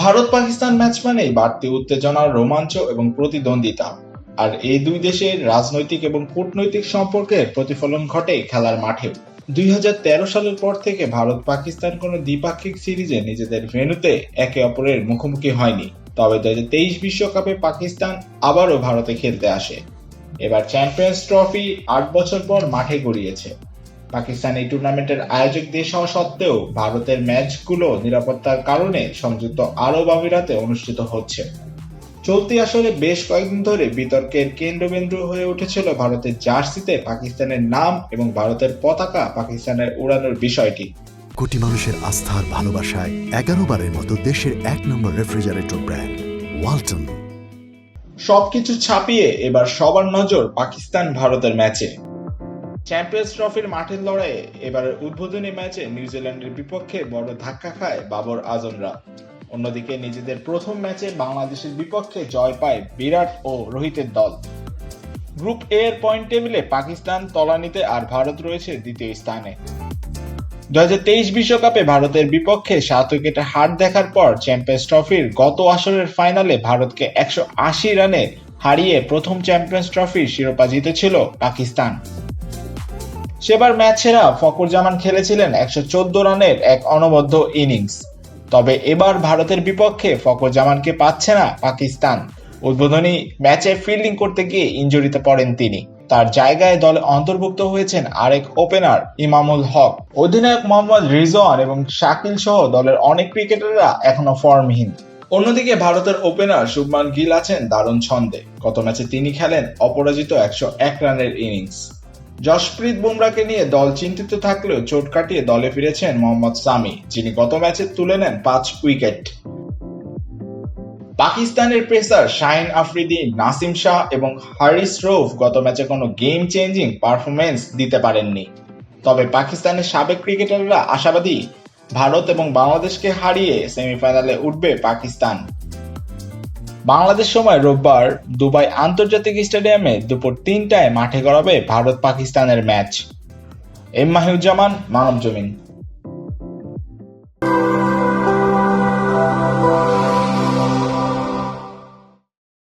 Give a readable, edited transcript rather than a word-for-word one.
Bharat Pakistan match মানেই বাড়তি উত্তেজনা, রোমাঞ্চ এবং প্রতিদ্বন্দ্বিতা। আর এই দুই দেশের রাজনৈতিক এবং কূটনৈতিক সম্পর্কের প্রতিফলন ঘটে খেলার মাঠেও। 2013 সালের পর থেকে ভারত পাকিস্তান কোনো দ্বিপাক্ষিক সিরিজে নিজেদের ভেন্যুতে একে অপরের মুখোমুখি হয়নি। তবে 2023 বিশ্বকাপে পাকিস্তান আবারও ভারতে খেলতে আসে। এবার চ্যাম্পিয়ন্স ট্রফি 8 বছর পর মাঠে গড়িয়েছে। পাকিস্তান এই টুর্নামেন্টের আয়োজক দেশ হওয়া সত্ত্বেও ভারতের ম্যাচগুলো নিরাপত্তার কারণে সংযুক্ত আরব আমিরাতে অনুষ্ঠিত হচ্ছে। চলতি আসরে বেশ কয়েকদিন ধরে বিতর্কের কেন্দ্রবিন্দু হয়ে উঠেছিল ভারতের জার্সিতে পাকিস্তানের নাম এবং ভারতের পতাকা পাকিস্তানের উড়ানোর বিষয়টি। কোটি মানুষের আস্থার ভালোবাসায় 11 বারের মতো দেশের 1 নম্বর রেফ্রিজারেটর ব্র্যান্ড ওয়ালটন। সবকিছু ছাপিয়ে এবার সবার নজর পাকিস্তান ভারতের ম্যাচে। চ্যাম্পিয়ন্স ট্রফির মাঠের লড়াইয়ে এবারের উদ্বোধনী ম্যাচে নিউজিল্যান্ডের বিপক্ষে বড় ধাক্কা খায় বাবর আজমরা। অন্যদিকে নিজেদের প্রথম ম্যাচে বাংলাদেশের বিপক্ষে জয় পায় বিরাট ও রোহিতের দল। গ্রুপ এ এর পয়েন্ট টেবিলে পাকিস্তান তলানিতে আর ভারত রয়েছে দ্বিতীয় স্থানে। 2023 বিশ্বকাপে ভারতের বিপক্ষে 7 উইকেটে হার দেখার পর চ্যাম্পিয়ন্স ট্রফির গত আসরের ফাইনালে ভারতকে 180 রানে হারিয়ে প্রথম চ্যাম্পিয়ন্স ট্রফির শিরোপা জিতেছিল পাকিস্তান। সেবার ম্যাচ সেরা ফখর জামান খেলেছিলেন 114 রানের এক অনবদ্য ইনিংস। তবে এবার ভারতের বিপক্ষে ফখর জামানকে পাচ্ছে না পাকিস্তান। উদ্বোধনী ম্যাচে ফিল্ডিং করতে গিয়ে ইনজুরিতে পড়েন তিনি। তার জায়গায় দলে অন্তর্ভুক্ত হয়েছেন আরেক ওপেনার ইমামুল হক। অধিনায়ক মোহাম্মদ রিজওয়ান এবং শাকিল সহ দলের অনেক ক্রিকেটাররা এখনো ফর্মহীন। অন্যদিকে ভারতের ওপেনার শুভমান গিল আছেন দারুণ ছন্দে। গত ম্যাচে তিনি খেলেন অপরাজিত 101 রানের ইনিংস। জশপ্রীত বুমরাকে নিয়ে দল চিন্তিত থাকলেও চোট কাটিয়ে দলে ফিরেছেন মোহাম্মদ সামি, যিনি গত ম্যাচে তুলে নেন 5 উইকেট। পাকিস্তানের পেসার শাহিন আফ্রিদি, নাসিম শাহ এবং হারিস রৌফ গত ম্যাচে কোনো গেম চেঞ্জিং পারফরম্যান্স দিতে পারেননি। তবে পাকিস্তানের সাবেক ক্রিকেটাররা আশাবাদী, ভারত এবং বাংলাদেশকে হারিয়ে সেমিফাইনালে উঠবে পাকিস্তান। বাংলাদেশ সময় রোববার দুবাই আন্তর্জাতিক স্টেডিয়ামে দুপুর 3টায় মাঠে গড়াবে ভারত পাকিস্তানের ম্যাচ। এম মাহিউজ্জামান, মানবজমিন।